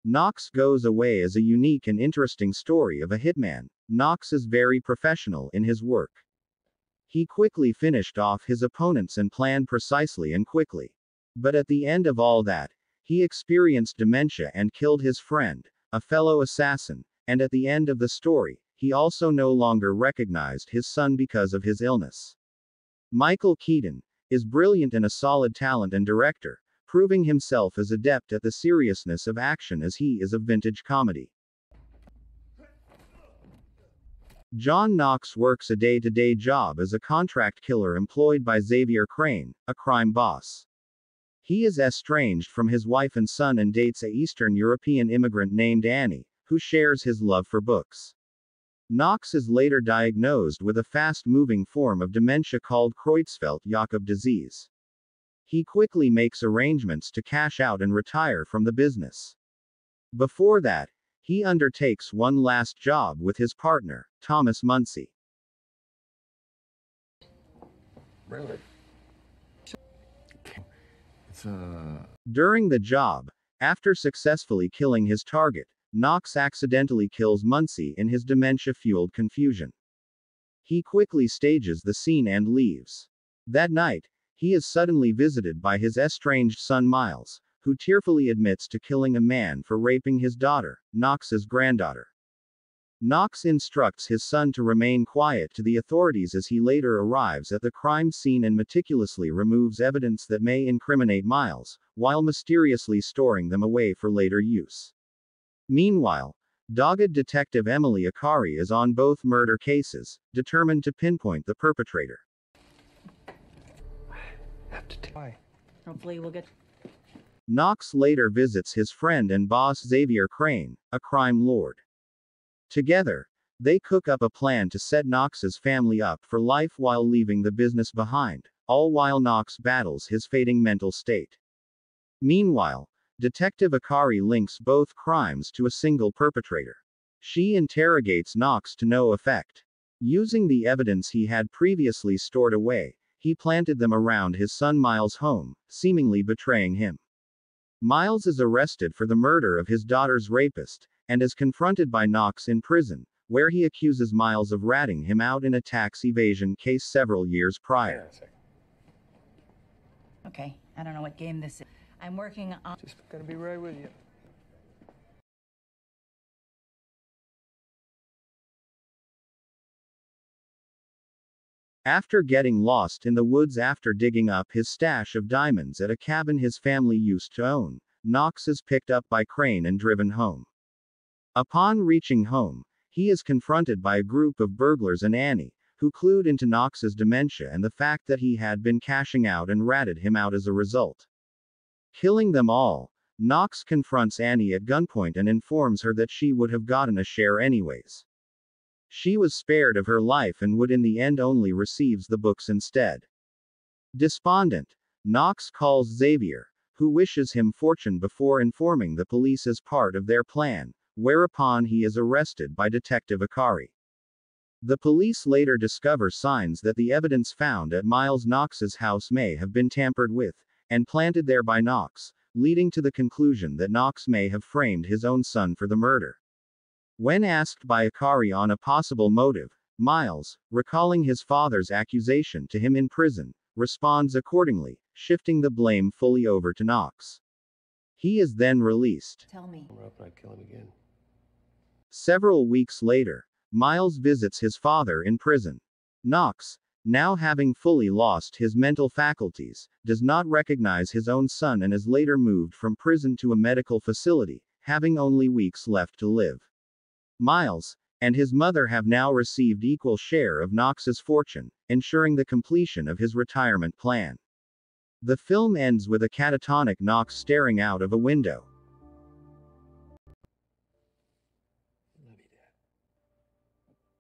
Knox Goes Away is a unique and interesting story of a hitman. Knox is very professional in his work. He quickly finished off his opponents and planned precisely and quickly. But at the end of all that, he experienced dementia and killed his friend, a fellow assassin, and at the end of the story, he also no longer recognized his son because of his illness. Michael Keaton is brilliant and a solid talent and director, proving himself as adept at the seriousness of action as he is of vintage comedy. John Knox works a day-to-day job as a contract killer employed by Xavier Crane, a crime boss. He is estranged from his wife and son and dates a Eastern European immigrant named Annie, who shares his love for books. Knox is later diagnosed with a fast-moving form of dementia called Creutzfeldt-Jakob disease. He quickly makes arrangements to cash out and retire from the business. Before that, he undertakes one last job with his partner, Thomas Muncie. Really? During the job, after successfully killing his target, Knox accidentally kills Muncie in his dementia-fueled confusion. He quickly stages the scene and leaves. That night, he is suddenly visited by his estranged son Miles, who tearfully admits to killing a man for raping his daughter, Knox's granddaughter. Knox instructs his son to remain quiet to the authorities as he later arrives at the crime scene and meticulously removes evidence that may incriminate Miles, while mysteriously storing them away for later use. Meanwhile, dogged detective Emily Akari is on both murder cases, determined to pinpoint the perpetrator. Hopefully we'll get. Knox later visits his friend and boss Xavier Crane, a crime lord. Together, they cook up a plan to set Knox's family up for life while leaving the business behind, all while Knox battles his fading mental state. Meanwhile, Detective Akari links both crimes to a single perpetrator. She interrogates Knox to no effect. Using the evidence he had previously stored away, he planted them around his son Miles' home, seemingly betraying him. Miles is arrested for the murder of his daughter's rapist, and is confronted by Knox in prison, where he accuses Miles of ratting him out in a tax evasion case several years prior. Okay, I don't know what game this is. I'm working on. Just gonna be right with you. After getting lost in the woods after digging up his stash of diamonds at a cabin his family used to own, Knox is picked up by Crane and driven home. Upon reaching home, he is confronted by a group of burglars and Annie, who clued into Knox's dementia and the fact that he had been cashing out and ratted him out as a result. Killing them all, Knox confronts Annie at gunpoint and informs her that she would have gotten a share anyways. She was spared of her life and would in the end only receives the books instead. Despondent, Knox calls Xavier, who wishes him fortune before informing the police as part of their plan, whereupon he is arrested by Detective Akari. The police later discover signs that the evidence found at Miles Knox's house may have been tampered with, and planted there by Knox, leading to the conclusion that Knox may have framed his own son for the murder. When asked by Akari on a possible motive, Miles, recalling his father's accusation to him in prison, responds accordingly, shifting the blame fully over to Knox. He is then released. Tell me. I'm up and I'd kill him again. Several weeks later, Miles visits his father in prison. Knox, now having fully lost his mental faculties, does not recognize his own son and is later moved from prison to a medical facility, having only weeks left to live. Miles and his mother have now received equal share of Knox's fortune, ensuring the completion of his retirement plan. The film ends with a catatonic Knox staring out of a window.